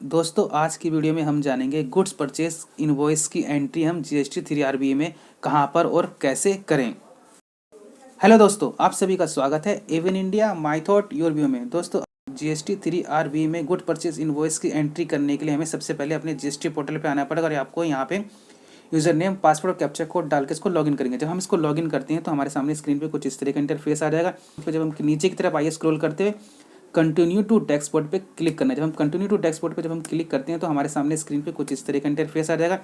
दोस्तों आज की वीडियो में हम जानेंगे गुड्स परचेज इनवॉइस की एंट्री हम जीएसटी 3RBE में कहां पर और कैसे करें। हेलो दोस्तों, आप सभी का स्वागत है एवन India my thought your view में। दोस्तों जीएसटी 3RBE में गुड परचेज इनवॉइस की एंट्री करने के लिए हमें सबसे पहले अपने जीएसटी पोर्टल पे आना पड़ेगा और आपको यहाँ पे यूजर नेम, पासवर्ड और कैप्चा कोड डाल के इसको लॉगिन करेंगे। जब हम इसको लॉगिन करते हैं तो हमारे सामने स्क्रीन पे कुछ इस तरह का इंटरफेस आ जाएगा। जब हम नीचे की तरफ आइए स्क्रॉल करते हुए कंटिन्यू टू डैशबोर्ड पे क्लिक करना है। जब हम कंटिन्यू टू डैशबोर्ड पे जब हम क्लिक करते हैं तो हमारे सामने स्क्रीन पे कुछ इस तरह का इंटरफेस आ जाएगा।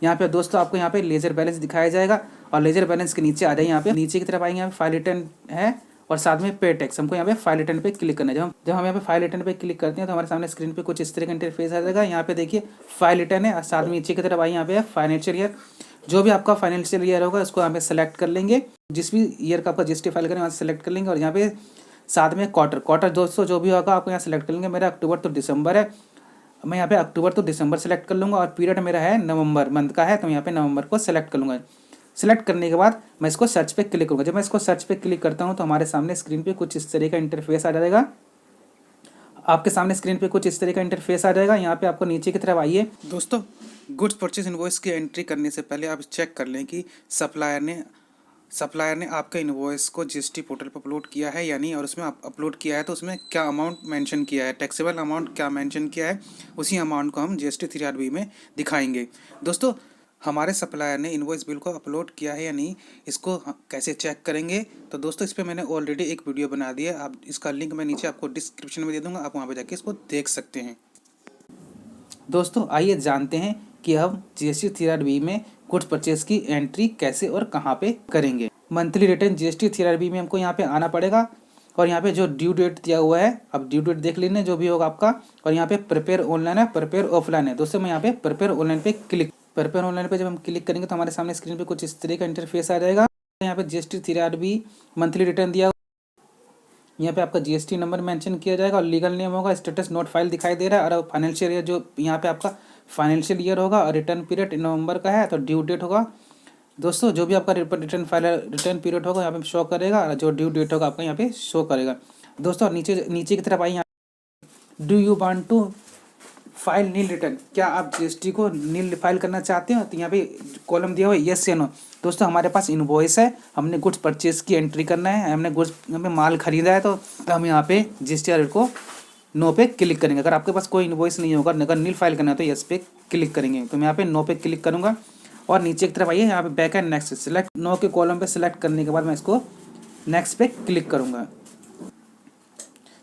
यहाँ पे दोस्तों आपको यहाँ पे लेजर बैलेंस दिखाया जाएगा और लेजर बैलेंस के नीचे आ जाए, यहाँ पे नीचे की तरफ आएंगे, यहाँ पे फाइल रिटर्न है और साथ में पे टैक्स। हमको यहाँ पे फाइल रिटर्न पे क्लिक करना है। जब हम यहाँ पे फाइल रिटर्न पे क्लिक करते हैं तो हमारे सामने स्क्रीन पे कुछ इस तरह का इंटरफेस आ जाएगा। यहाँ पे देखिए फाइल रिटर्न है और साथ में नीचे की तरफ आइए, यहाँ पे फाइनेंशियल ईयर। जो भी आपका फाइनेंशियल ईयर होगा उसको यहाँ पे सेलेक्ट कर लेंगे। जिस भी ईयर का आपका जीएसटी फाइल करें वहाँ से सेलेक्ट कर लेंगे और यहाँ पे साथ में क्वार्टर दोस्तों जो भी होगा आपको यहाँ सेलेक्ट कर लेंगे। मेरा अक्टूबर तो दिसंबर है, मैं यहाँ पे अक्टूबर तो दिसंबर सेलेक्ट कर लूँगा और पीरियड मेरा है नवंबर मंथ का है, तो मैं यहाँ पे नवंबर को सेलेक्ट कर लूँगा। सेलेक्ट करने के बाद मैं इसको सर्च पे क्लिक करूँगा। जब मैं इसको सर्च पे क्लिक करता हूँ तो हमारे सामने स्क्रीन पे कुछ इस तरह का इंटरफेस आ जाएगा। आपके सामने स्क्रीन पे कुछ इस तरह का इंटरफेस आ जाएगा। यहाँ पे आपको नीचे की तरफ आइए। दोस्तों गुड्स परचेज इनवॉइस की एंट्री करने से पहले आप चेक कर लें कि सप्लायर ने आपके इनवॉइस को जीएसटी पोर्टल पर अपलोड किया है या नहीं, और उसमें आप अपलोड किया है तो उसमें क्या अमाउंट मेंशन किया है, टैक्सेबल अमाउंट क्या मेंशन किया है, उसी अमाउंट को हम जीएसटी 3RBE में दिखाएंगे। दोस्तों हमारे सप्लायर ने इनवॉइस बिल को अपलोड किया है या नहीं, इसको कैसे चेक करेंगे, तो दोस्तों इस पर मैंने ऑलरेडी एक वीडियो बना दी है। आप इसका लिंक मैं नीचे आपको डिस्क्रिप्शन में दे दूँगा, आप वहाँ पर जाके इसको देख सकते हैं। दोस्तों आइए जानते हैं कि हम जीएसटी 3RBE में गुड्स परचेज की एंट्री कैसे और कहां पे करेंगे। मंथली रिटर्न जीएसटी 3RBE में हमको यहां पे आना पड़ेगा और यहां पे जो ड्यू डेट दिया हुआ है, अब ड्यू डेट देख लेना जो भी होगा आपका। और यहां पे प्रिपेयर ऑनलाइन है, प्रिपेयर ऑफलाइन है। दोस्तों मैं यहां पे प्रिपेयर ऑनलाइन पे जब हम क्लिक करेंगे तो हमारे सामने स्क्रीन पे कुछ इस तरह का इंटरफेस आ जाएगा। यहाँ पे जीएसटी 3RBE मंथली रिटर्न दिया, यहाँ पे आपका जीएसटी नंबर मेंशन किया जाएगा और लीगल नेम होगा, स्टेटस नोट फाइल दिखाई दे रहा है और फाइनेंशियल ईयर जो यहाँ पे आपका फाइनेंशियल ईयर होगा और रिटर्न पीरियड नवंबर का है तो ड्यू डेट होगा। दोस्तों जो भी आपका रिटर्न पीरियड होगा यहाँ पे शो करेगा और जो ड्यू डेट होगा आपका यहाँ पे शो करेगा। दोस्तों नीचे की तरफ आइए, do you want to file nil return, क्या आप जीएसटी को नील फाइल करना चाहते हो, तो यहाँ पे कॉलम दिया हुआ है यस या नो। दोस्तों हमारे पास इनवॉइस है, हमने गुड्स परचेज की एंट्री करना है, हमें माल खरीदा है तो हम यहाँ पे जीएसटी को नो पे क्लिक करेंगे। अगर आपके पास कोई इनवॉइस नहीं होगा, अगर नील फाइल करना है तो यस पे क्लिक करेंगे। तो मैं यहाँ पे नो पे क्लिक करूँगा और नीचे की तरफ आइए, यहाँ पे back and next select, no के कॉलम पे सेलेक्ट करने के बाद मैं इसको नेक्स्ट पे क्लिक करूँगा।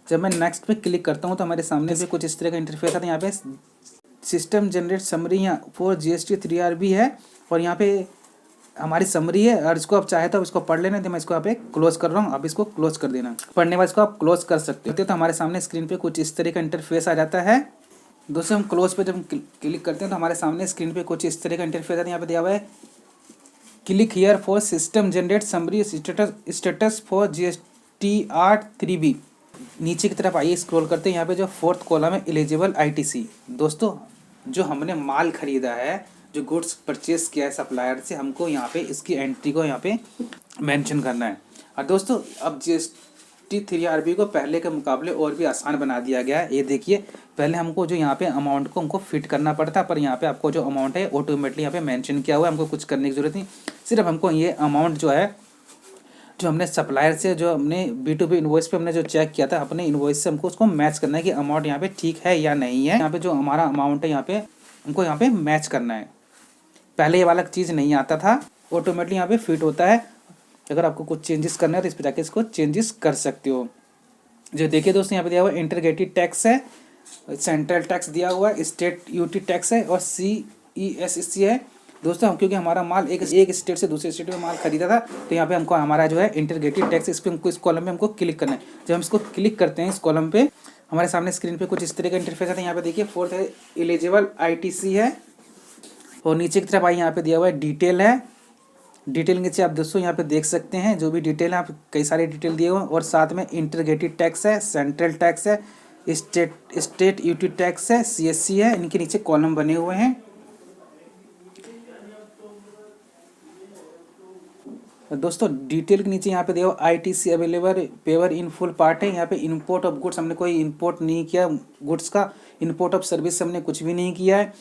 जब मैं नेक्स्ट पे क्लिक करता हूँ तो हमारे सामने से कुछ इस तरह का इंटरफेस आता है। यहाँ पे system generate summary for GST 3RBE है और यहाँ पे हमारी समरी है और इसको आप चाहे तो इसको पढ़ लेना। तो मैं इसको यहाँ पे क्लोज कर रहा हूँ, आप इसको क्लोज कर देना। पढ़ने बाद इसको आप क्लोज कर सकते हो। तो हमारे सामने स्क्रीन पे कुछ इस तरह का इंटरफेस आ जाता है। दोस्तों हम क्लोज पे जब क्लिक करते हैं तो हमारे सामने स्क्रीन पे कुछ इस तरह का इंटरफेस आता है। यहाँ पे दिया हुआ है click here for system generate summary status for GST 3RBE। नीचे की तरफ आइए स्क्रॉल करते हैं, यहाँ पे जो फोर्थ कॉलम है एलिजिबल ITC। दोस्तों जो हमने माल खरीदा है, जो गुड्स परचेज किया है सप्लायर से, हमको यहाँ पे इसकी एंट्री को यहाँ पे मेंशन करना है। और दोस्तों अब जीएसटी 3RBE को पहले के मुकाबले और भी आसान बना दिया गया है। ये देखिए पहले हमको जो यहाँ पे अमाउंट को हमको फिट करना पड़ता, पर यहाँ पे आपको जो अमाउंट है ऑटोमेटिकली यहाँ पे मेंशन किया हुआ है, हमको कुछ करने की जरूरत नहीं। सिर्फ हमको ये अमाउंट जो है, जो हमने सप्लायर से जो हमने B2B इनवॉइस पे हमने जो चेक किया था अपने इनवॉइस से, हमको उसको मैच करना है कि अमाउंट यहाँ पे ठीक है या नहीं है। यहाँ पे जो हमारा अमाउंट है यहाँ पे हमको यहाँ पे मैच करना है। पहले ये वाला चीज़ नहीं आता था, ऑटोमेटिकली यहाँ पे फिट होता है। अगर आपको कुछ चेंजेस करना है तो इस पर जाके इसको चेंजेस कर सकते हो। जो देखिए दोस्तों यहाँ पे दिया हुआ है इंटीग्रेटेड टैक्स है, सेंट्रल टैक्स दिया हुआ है, स्टेट यूटी टैक्स है और CESC है। दोस्तों हम क्योंकि हमारा माल एक स्टेट से दूसरे स्टेट में माल खरीदा था तो यहाँ पे हमको हमारा जो है इंटीग्रेटेड टैक्स, इस पर हमको इस कॉलम में हमको क्लिक करना है। जब हम इसको क्लिक करते हैं इस कॉलम पे, हमारे सामने स्क्रीन पे कुछ इस तरह का इंटरफेस आता है। यहाँ पे देखिए फोर्थ है एलिजिबल ITC है और नीचे की तरफ आई यहाँ पे दिया हुआ है डिटेल है। डिटेल नीचे आप दोस्तों यहाँ पे देख सकते हैं, जो भी डिटेल है आप कई सारे डिटेल दिए हुए हैं और साथ में इंटीग्रेटेड टैक्स है, सेंट्रल टैक्स है, स्टेट यूटी टैक्स है, CSC है। इनके नीचे कॉलम बने हुए हैं। दोस्तों डिटेल के नीचे यहाँ पे देखो ITC अवेलेबल पेवर इन फुल पार्ट है। यहाँ पे इंपोर्ट ऑफ गुड्स हमने कोई इंपोर्ट नहीं किया गुड्स का, इंपोर्ट ऑफ सर्विस हमने कुछ भी नहीं किया है।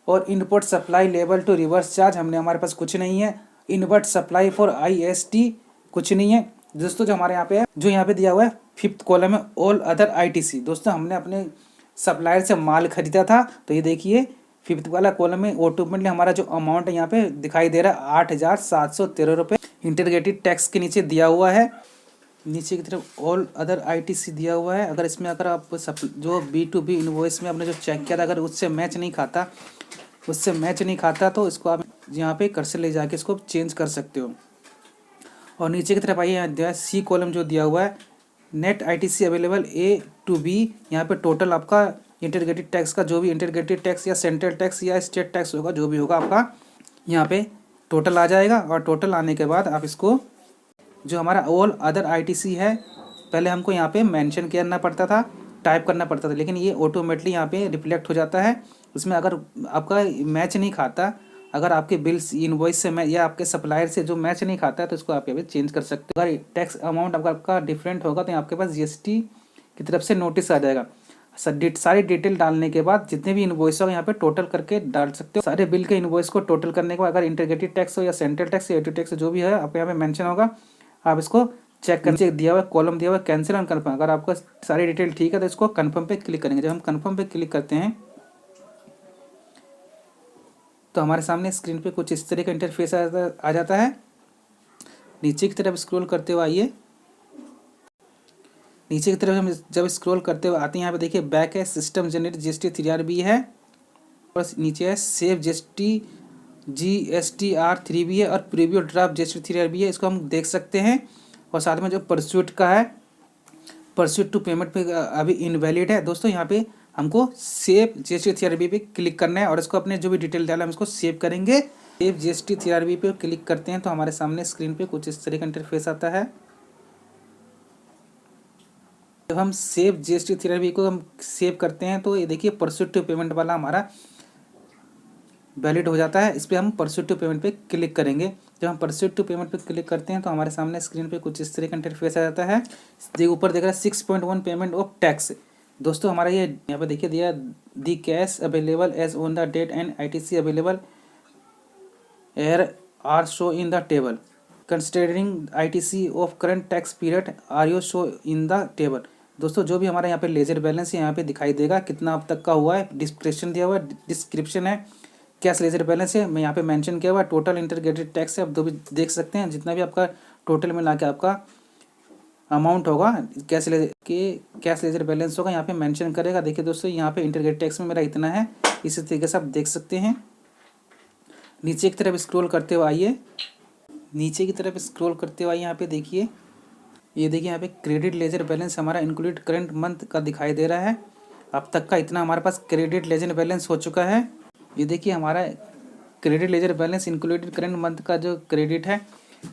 और input supply level to reverse charge हमने हमारे पास कुछ नहीं है। इनवर्ट सप्लाई फॉर IST कुछ नहीं है। दोस्तों जो हमारे यहाँ पे है, जो यहाँ पे दिया हुआ है 5th कॉलम है ऑल अदर ITC। दोस्तों हमने अपने सप्लायर से माल खरीदा था, तो ये देखिए 5th वाला कॉलम में ऑटोमेटिकली हमारा जो अमाउंट है यहाँ पे दिखाई दे रहा है 8,713 रुपये इंटीग्रेटेड टैक्स के नीचे दिया हुआ है। नीचे की तरफ ऑल अदर ITC दिया हुआ है। अगर इसमें अगर आप जो B2B इनवॉइस में आपने जो चेक किया था अगर उससे मैच नहीं खाता तो इसको आप यहाँ पे कर्सर ले जाके इसको चेंज कर सकते हो। और नीचे की तरफ आइए, यहाँ दिया है C कॉलम जो दिया हुआ है net ITC available A to B। यहाँ पे टोटल आपका इंटीग्रेटेड टैक्स का जो भी इंटीग्रेटेड टैक्स या सेंट्रल टैक्स या स्टेट टैक्स होगा जो भी होगा आपका यहाँ पे टोटल आ जाएगा। और टोटल आने के बाद आप इसको जो हमारा ऑल अदर ITC है पहले हमको यहाँ पे मेंशन करना पड़ता था, टाइप करना पड़ता था, लेकिन ये ऑटोमेटिकली यहाँ पे रिफ्लेक्ट हो जाता है। उसमें अगर आपका मैच नहीं खाता, अगर आपके बिल्स इनवॉइस से या आपके सप्लायर से जो मैच नहीं खाता है तो इसको आप यहाँ पे चेंज कर सकते हो। अगर टैक्स अमाउंट आपका डिफरेंट होगा तो आपके पास GST की तरफ से नोटिस आ जाएगा। सारी डिटेल डालने के बाद जितने भी इनवॉइस होगा यहाँ पे टोटल करके डाल सकते हो। सारे बिल के इनवॉइस को टोटल करने के बाद अगर इंटीग्रेटेड टैक्स हो या सेंट्रल टैक्स या AT टैक्स जो भी है आपको यहाँ पे मेंशन होगा, आप इसको चेक करके दिया हुआ कॉलम दिया हुआ कैंसिल और कन्फर्म। अगर आपका सारी डिटेल ठीक है तो इसको कन्फर्म पे क्लिक करेंगे। जब हम कन्फर्म पे क्लिक करते हैं तो हमारे सामने स्क्रीन पे कुछ इस तरह का इंटरफेस आ जाता है। नीचे की तरफ स्क्रॉल करते हुए आइए, नीचे की तरफ हम जब स्क्रॉल करते हुए आते हैं यहाँ पे देखिए बैक है, सिस्टम जनरेट GST 3RB है और नीचे है सेव GSTR 3B है और प्रीव्यू ड्राफ्ट GST 3RB है। इसको हम देख सकते हैं। और साथ में जो परस्यूट का है, परस्यूट टू पेमेंट पे अभी इनवैलिड है। दोस्तों यहाँ पे हमको सेव GST 3RB पे क्लिक करना है और इसको अपने जो भी डिटेल डाला हम इसको सेव करेंगे। सेव GST 3RB पे क्लिक करते हैं तो हमारे सामने स्क्रीन पे कुछ इस तरह का इंटरफेस आता है। जब हम सेव GST 3RB को हम सेव करते हैं तो ये देखिए परस्यूट टू पेमेंट वाला हमारा वैलिड हो जाता है। इस पर हम परस्यूट टू पेमेंट पे क्लिक करेंगे। जब हम परस्यूट टू पेमेंट पे क्लिक करते हैं तो हमारे सामने स्क्रीन पे कुछ इस तरह का इंटरफेस आ जाता है। ऊपर देख रहा है 6.1 पेमेंट ऑफ टैक्स। दोस्तों हमारा ये यहाँ पे देखिए दिया the cash available as on the date and ITC available here are show in the table considering ITC of current tax period are you show in the table. दोस्तों जो भी हमारा यहाँ पे लेजर बैलेंस है यहाँ पे दिखाई देगा कितना अब तक का हुआ है। डिस्क्रिप्शन दिया हुआ है, डिस्क्रिप्शन है, कैश लेजर बैलेंस है, मैं यहाँ पे मेंशन किया हुआ है। टोटल इंटीग्रेटेड टैक्स है, आप दो भी देख सकते हैं जितना भी आपका टोटल मिला के आपका अमाउंट होगा कैश लेजर बैलेंस होगा यहाँ पे मेंशन करेगा। देखिए दोस्तों यहाँ पे इंटीग्रेटेड टैक्स में मेरा इतना है, इसी तरीके से आप देख सकते हैं। नीचे की तरफ स्क्रॉल करते हुए आइए, यहाँ पे देखिए ये देखिए यहाँ पे क्रेडिट लेजर बैलेंस हमारा इंक्लूडेड करंट मंथ का दिखाई दे रहा है। अब तक का इतना हमारे पास क्रेडिट लेजर बैलेंस हो चुका है। ये देखिए हमारा credit ledger balance included current month का जो क्रेडिट है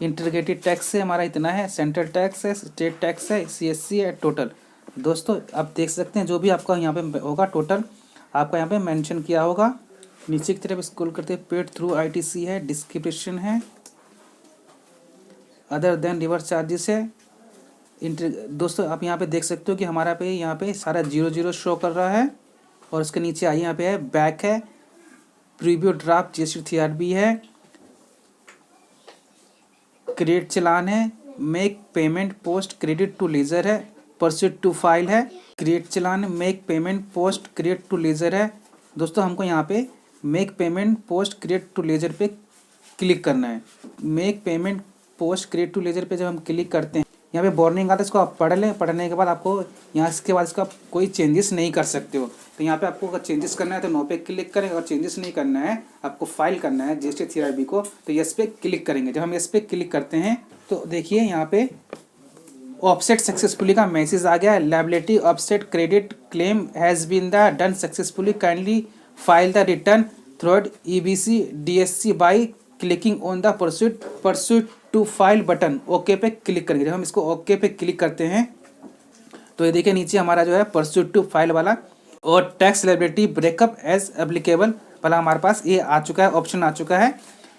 इंटीग्रेटेड टैक्स से हमारा इतना है, सेंट्रल टैक्स है, स्टेट टैक्स है, CSC है टोटल। दोस्तों आप देख सकते हैं जो भी आपका यहाँ पे होगा टोटल आपका यहाँ पे मेंशन किया होगा। नीचे की तरफ स्क्रॉल करते हैं पेड थ्रू ITC है, डिस्क्रिप्शन है, अदर देन रिवर्स चार्जेस है। दोस्तों आप यहाँ पे देख सकते हो कि हमारा पे यहाँ पे सारा 00 शो कर रहा है। और उसके नीचे आइए यहाँ पे है बैक है, प्रीव्यू ड्राफ्ट GST 3RB है, क्रेडिट चलान है, make payment post credit to ledger है, परस्यूट टू फाइल है, credit challan, make payment post credit to ledger है। दोस्तों हमको यहाँ पे make payment post credit to ledger पे क्लिक करना है। Make payment post credit to ledger पे जब हम क्लिक करते हैं यहाँ पे वार्निंग आता है, इसको आप पढ़ लें। पढ़ने के बाद आपको यहाँ इसके बाद इसका कोई चेंजेस नहीं कर सकते हो। तो यहाँ पे आपको अगर चेंजेस करना है तो नो पे क्लिक करें, और चेंजेस नहीं करना है आपको फाइल करना है GST 3RB को तो यस पे क्लिक करेंगे। जब हम यस पे क्लिक करते हैं तो देखिए यहाँ पे ऑफसेट सक्सेसफुली का मैसेज आ गया है। Liability offset credit claim has been the done successfully, kindly file the return through EBC DSC by clicking on the pursuant to file button. Okay पे क्लिक करेंगे। जब हम इसको ओके पे क्लिक करते हैं तो ये देखिए नीचे हमारा जो है परस्यूट टू फाइल वाला और tax liability breakup as applicable वाला हमारे पास ये आ चुका है, ऑप्शन आ चुका है।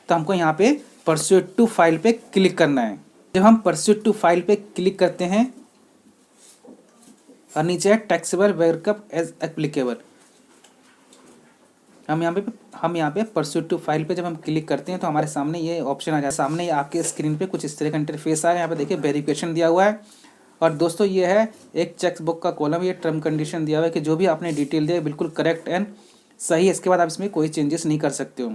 तो हमको यहाँ पे परस्यूट टू फाइल पे क्लिक करना है। जब हम परस्यूट टू फाइल पे क्लिक करते हैं और नीचे है टैक्सेबल बैकअप एज एप्लीकेबल, हम यहाँ पे परस्यूट टू फाइल पे जब हम क्लिक करते हैं तो हमारे सामने ये ऑप्शन आ जाता है। सामने ये आपके स्क्रीन पे कुछ इस तरह का इंटरफेस आ है। यहाँ पे देखिए वेरिफिकेशन दिया हुआ है और दोस्तों ये है एक चेक बुक का कॉलम, ये टर्म कंडीशन दिया हुआ है कि जो भी आपने डिटेल दिया है बिल्कुल करेक्ट एंड सही है, इसके बाद आप इसमें कोई चेंजेस नहीं कर सकते हो।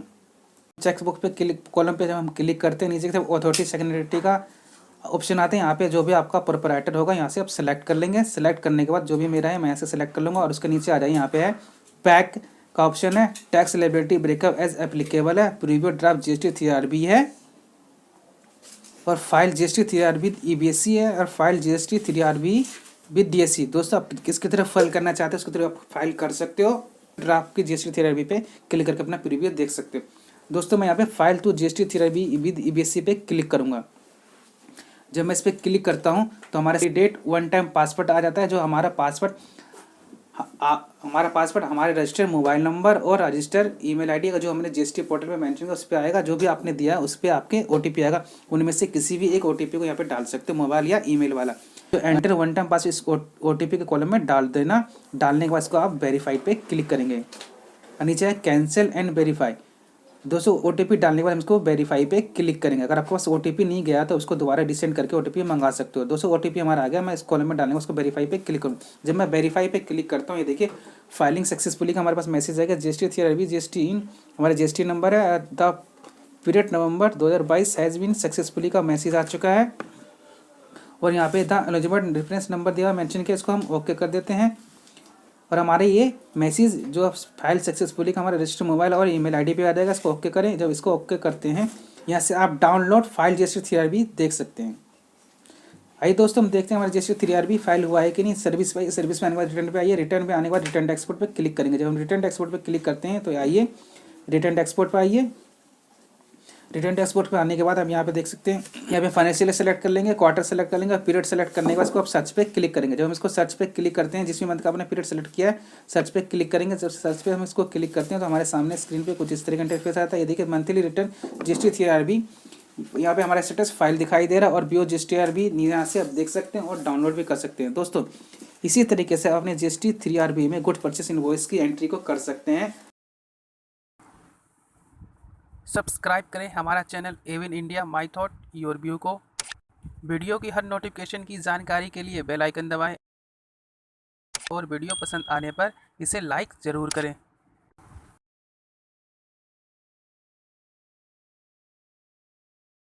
चेक बुक पे क्लिक कॉलम पे जब हम क्लिक करते हैं नीचे की तरफ अथॉरिटी सेकेंडरिटी का ऑप्शन आते हैं। यहाँ पे जो भी आपका प्रोपराइटर होगा यहाँ से आप सेलेक्ट कर लेंगे। सेलेक्ट करने के बाद जो भी मेरा है मैं यहाँ से सेलेक्ट कर लूँगा और उसके नीचे आ जाए यहाँ पे है पैक का ऑप्शन है, tax liability breakup as applicable है, प्रीवियस ड्राफ्ट जीएसटी 3RB है और फाइल जीएसटी 3RB EBSC है और file GST 3RB with DSC। दोस्तों आप किसकी तरफ फाइल करना चाहते हो उसकी तरफ आप फाइल कर सकते हो। ड्राफ्ट की जीएसटी 3RB पे क्लिक करके अपना प्रीव्यू देख सकते हो। दोस्तों मैं यहाँ पे file to GST 3RB with EBSC पे क्लिक करूँगा। जब मैं इस पर क्लिक करता हूँ तो हमारे डेट वन टाइम पासवर्ड आ जाता है, जो हमारा पासवर्ड हमारे रजिस्टर्ड मोबाइल नंबर और रजिस्टर ईमेल आईडी का जो हमने जीएसटी पोर्टल में मेंशन किया उस पर आएगा। जो भी आपने दिया उस पर आपके OTP आएगा, उनमें से किसी भी एक OTP को यहाँ पे डाल सकते हो, मोबाइल या ईमेल वाला। तो एंटर वन टाइम पासवर्ड इस OTP के कॉलम में डाल देना। डालने के बाद इसको आप वेरीफाइड पे क्लिक करेंगे और नीचे है कैंसिल एंड वेरीफाई। दोस्तों OTP डालने के बाद हम इसको वेरीफाई पे क्लिक करेंगे। अगर आपके पास OTP नहीं गया तो उसको दोबारा डिसेंड करके OTP मंगा सकते हो। दोस्तों OTP हमारा आ गया, मैं इस कॉलम में डालने के उसको वेरीफाई पे क्लिक करूँ। जब मैं वेरीफाई पे क्लिक करता हूँ ये देखिए फाइलिंग सक्सेसफुली का हमारे पास मैसेज आएगा। जीएसटी 3RB जीएसटी इन हमारा GST नंबर है, the period November 2022 has been successfully का मैसेज आ चुका है और यहाँ पे द एलिजिबल रेफरेंस नंबर दिया हुआ मेंशन किया, इसको हम ओके कर देते हैं और हमारे ये मैसेज जो फाइल सक्सेसफुली का हमारे रजिस्टर मोबाइल और ईमेल आईडी पे आ जाएगा। इसको ओके करें। जब इसको ओके करते हैं यहाँ से आप डाउनलोड फाइल जीएसटी 3RB देख सकते हैं। आइए दोस्तों हम देखते हैं हमारे जीएसटी 3RB फाइल हुआ है कि नहीं। सर्विस में आने के बाद रिटर्न पे आइए। रिटर्न पे आने के बाद रिटर्न एक्सपोर्ट पे क्लिक करेंगे। जब हम रिटर्न एक्सपोर्ट पे क्लिक करते हैं तो आइए रिटर्न एक्सपोर्ट पे आइए। रिटर्न एक्सपोर्ट पे आने के बाद हम यहाँ पे देख सकते हैं, यहाँ पे फाइनेंशियल सेलेक्ट कर लेंगे, क्वार्टर सेलेक्ट कर लेंगे, पीरियड सेलेक्ट करने के बाद इसको आप सर्च पे क्लिक करेंगे। जब हम इसको सर्च पे क्लिक करते हैं जिस भी मंथ का आपने पीरियड सेलेक्ट किया है सर्च पे क्लिक करेंगे। जब सर्च पे हम इसको क्लिक करते हैं तो हमारे सामने स्क्रीन पे कुछ इस तरह का इंटरफेस आता है। ये देखिए मंथली रिटर्न जीएसटी 3RB, यहाँ पे हमारा स्टेटस फाइल दिखाई दे रहा है और BO जीएसटी 3RB यहाँ से आप देख सकते हैं और डाउनलोड भी कर सकते हैं। दोस्तों इसी तरीके से आप अपने जीएसटी 3RB में गुड परचेस इनवॉइस की एंट्री को कर सकते हैं। सब्सक्राइब करें हमारा channel Avon India my thought your view को। वीडियो की हर नोटिफिकेशन की जानकारी के लिए बेल आइकन दबाएं और वीडियो पसंद आने पर इसे लाइक ज़रूर करें।